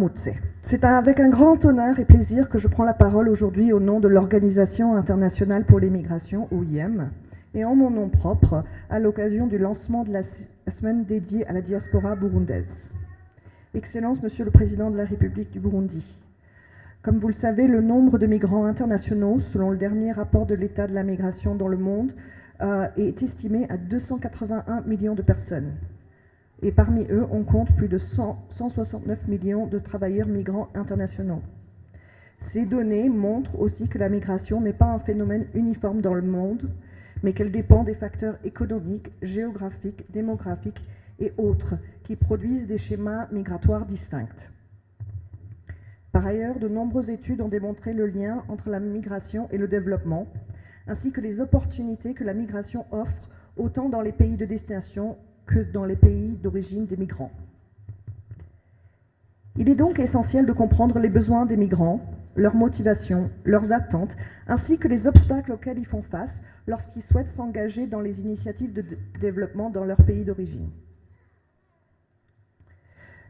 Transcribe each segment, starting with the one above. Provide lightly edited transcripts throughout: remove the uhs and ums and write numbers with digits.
Mutse. C'est avec un grand honneur et plaisir que je prends la parole aujourd'hui au nom de l'Organisation internationale pour les migrations, OIM, et en mon nom propre, à l'occasion du lancement de la semaine dédiée à la diaspora burundaise. Excellence, Monsieur le Président de la République du Burundi, comme vous le savez, le nombre de migrants internationaux, selon le dernier rapport de l'état de la migration dans le monde, est estimé à 281 millions de personnes. Et parmi eux, on compte plus de 169 millions de travailleurs migrants internationaux. Ces données montrent aussi que la migration n'est pas un phénomène uniforme dans le monde, mais qu'elle dépend des facteurs économiques, géographiques, démographiques et autres qui produisent des schémas migratoires distincts. Par ailleurs, de nombreuses études ont démontré le lien entre la migration et le développement, ainsi que les opportunités que la migration offre autant dans les pays de destination que dans les pays d'origine des migrants. Il est donc essentiel de comprendre les besoins des migrants, leurs motivations, leurs attentes, ainsi que les obstacles auxquels ils font face lorsqu'ils souhaitent s'engager dans les initiatives de développement dans leur pays d'origine.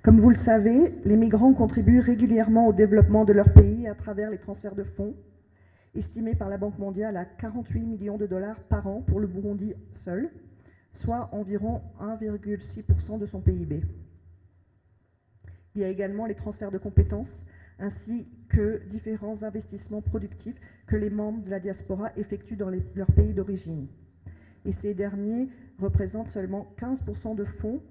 Comme vous le savez, les migrants contribuent régulièrement au développement de leur pays à travers les transferts de fonds, estimés par la Banque mondiale à 48 millions de dollars par an pour le Burundi seul, soit environ 1,6% de son PIB. Il y a également les transferts de compétences, ainsi que différents investissements productifs que les membres de la diaspora effectuent dans leur pays d'origine. Et ces derniers représentent seulement 15% de fonds,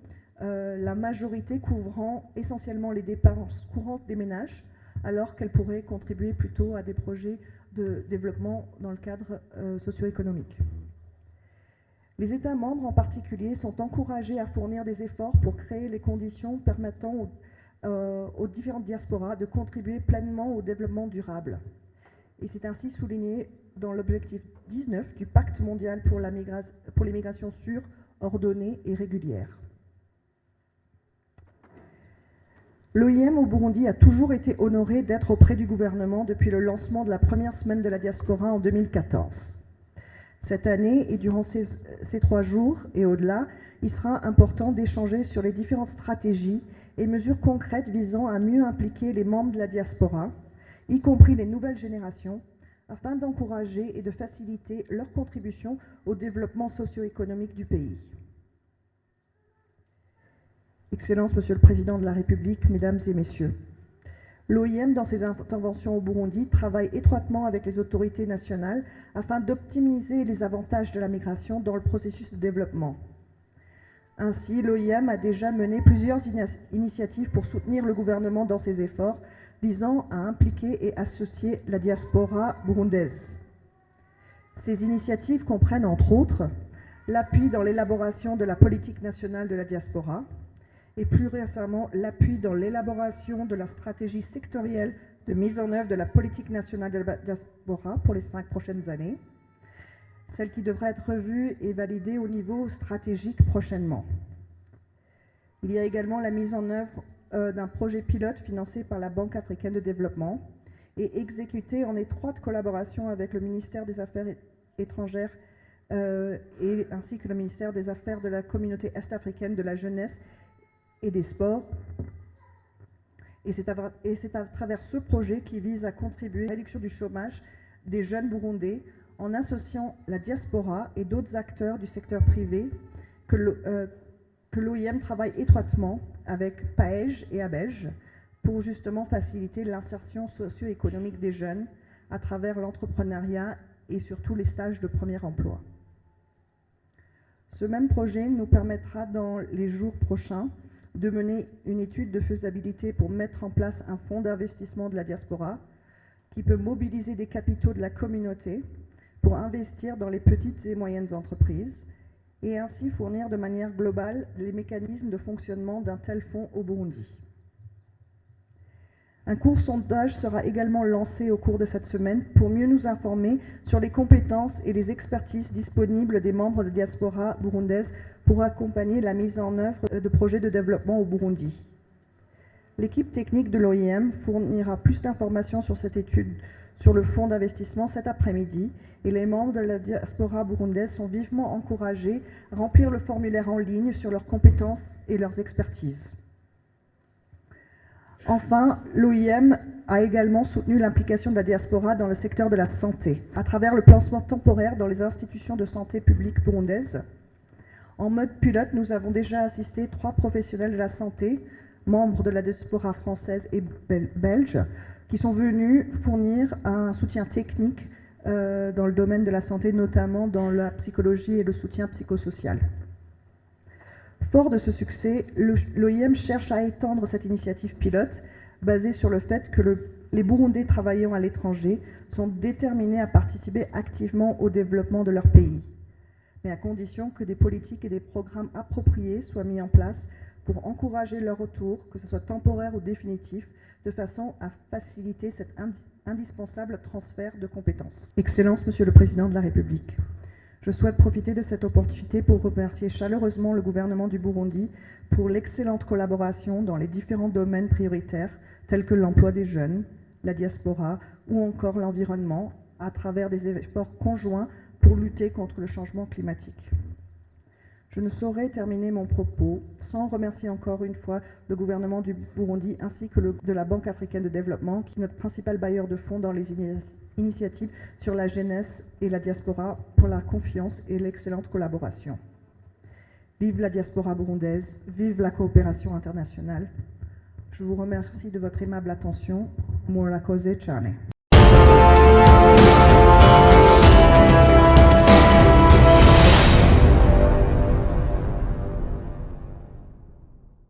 la majorité couvrant essentiellement les dépenses courantes des ménages, alors qu'elles pourraient contribuer plutôt à des projets de développement dans le cadre socio-économique. Les États membres en particulier sont encouragés à fournir des efforts pour créer les conditions permettant aux différentes diasporas de contribuer pleinement au développement durable. Et c'est ainsi souligné dans l'objectif 19 du Pacte mondial pour les migrations sûres, ordonnées et régulières. L'OIM au Burundi a toujours été honoré d'être auprès du gouvernement depuis le lancement de la première semaine de la diaspora en 2014. Cette année, et durant ces 3 jours et au-delà, il sera important d'échanger sur les différentes stratégies et mesures concrètes visant à mieux impliquer les membres de la diaspora, y compris les nouvelles générations, afin d'encourager et de faciliter leur contribution au développement socio-économique du pays. Excellence, Monsieur le Président de la République, Mesdames et Messieurs, l'OIM, dans ses interventions au Burundi, travaille étroitement avec les autorités nationales afin d'optimiser les avantages de la migration dans le processus de développement. Ainsi, l'OIM a déjà mené plusieurs initiatives pour soutenir le gouvernement dans ses efforts visant à impliquer et associer la diaspora burundaise. Ces initiatives comprennent, entre autres, l'appui dans l'élaboration de la politique nationale de la diaspora, et plus récemment l'appui dans l'élaboration de la stratégie sectorielle de mise en œuvre de la politique nationale de la diaspora pour les 5 prochaines années, celle qui devrait être revue et validée au niveau stratégique prochainement. Il y a également la mise en œuvre d'un projet pilote financé par la Banque africaine de développement et exécuté en étroite collaboration avec le ministère des Affaires étrangères ainsi que le ministère des Affaires de la communauté est-africaine de la jeunesse et des sports. Et c'est à travers ce projet qui vise à contribuer à la réduction du chômage des jeunes burundais en associant la diaspora et d'autres acteurs du secteur privé que l'OIM travaille étroitement avec PAEJ et ABEJ pour justement faciliter l'insertion socio-économique des jeunes à travers l'entrepreneuriat et surtout les stages de premier emploi. Ce même projet nous permettra dans les jours prochains de mener une étude de faisabilité pour mettre en place un fonds d'investissement de la diaspora qui peut mobiliser des capitaux de la communauté pour investir dans les petites et moyennes entreprises et ainsi fournir de manière globale les mécanismes de fonctionnement d'un tel fonds au Burundi. Un court sondage sera également lancé au cours de cette semaine pour mieux nous informer sur les compétences et les expertises disponibles des membres de diaspora burundaise pour accompagner la mise en œuvre de projets de développement au Burundi. L'équipe technique de l'OIM fournira plus d'informations sur cette étude sur le fonds d'investissement cet après-midi et les membres de la diaspora burundaise sont vivement encouragés à remplir le formulaire en ligne sur leurs compétences et leurs expertises. Enfin, l'OIM a également soutenu l'implication de la diaspora dans le secteur de la santé, à travers le placement temporaire dans les institutions de santé publiques burundaises. En mode pilote, nous avons déjà assisté 3 professionnels de la santé, membres de la diaspora française et belge, qui sont venus fournir un soutien technique dans le domaine de la santé, notamment dans la psychologie et le soutien psychosocial. Fort de ce succès, l'OIM cherche à étendre cette initiative pilote basée sur le fait que les Burundais travaillant à l'étranger sont déterminés à participer activement au développement de leur pays, mais à condition que des politiques et des programmes appropriés soient mis en place pour encourager leur retour, que ce soit temporaire ou définitif, de façon à faciliter cet indispensable transfert de compétences. Excellence, Monsieur le Président de la République, je souhaite profiter de cette opportunité pour remercier chaleureusement le gouvernement du Burundi pour l'excellente collaboration dans les différents domaines prioritaires tels que l'emploi des jeunes, la diaspora ou encore l'environnement à travers des efforts conjoints pour lutter contre le changement climatique. Je ne saurais terminer mon propos sans remercier encore une fois le gouvernement du Burundi ainsi que de la Banque africaine de développement, qui est notre principal bailleur de fonds dans les initiatives sur la jeunesse et la diaspora, pour la confiance et l'excellente collaboration. Vive la diaspora burundaise, vive la coopération internationale. Je vous remercie de votre aimable attention. Murakoze Chane.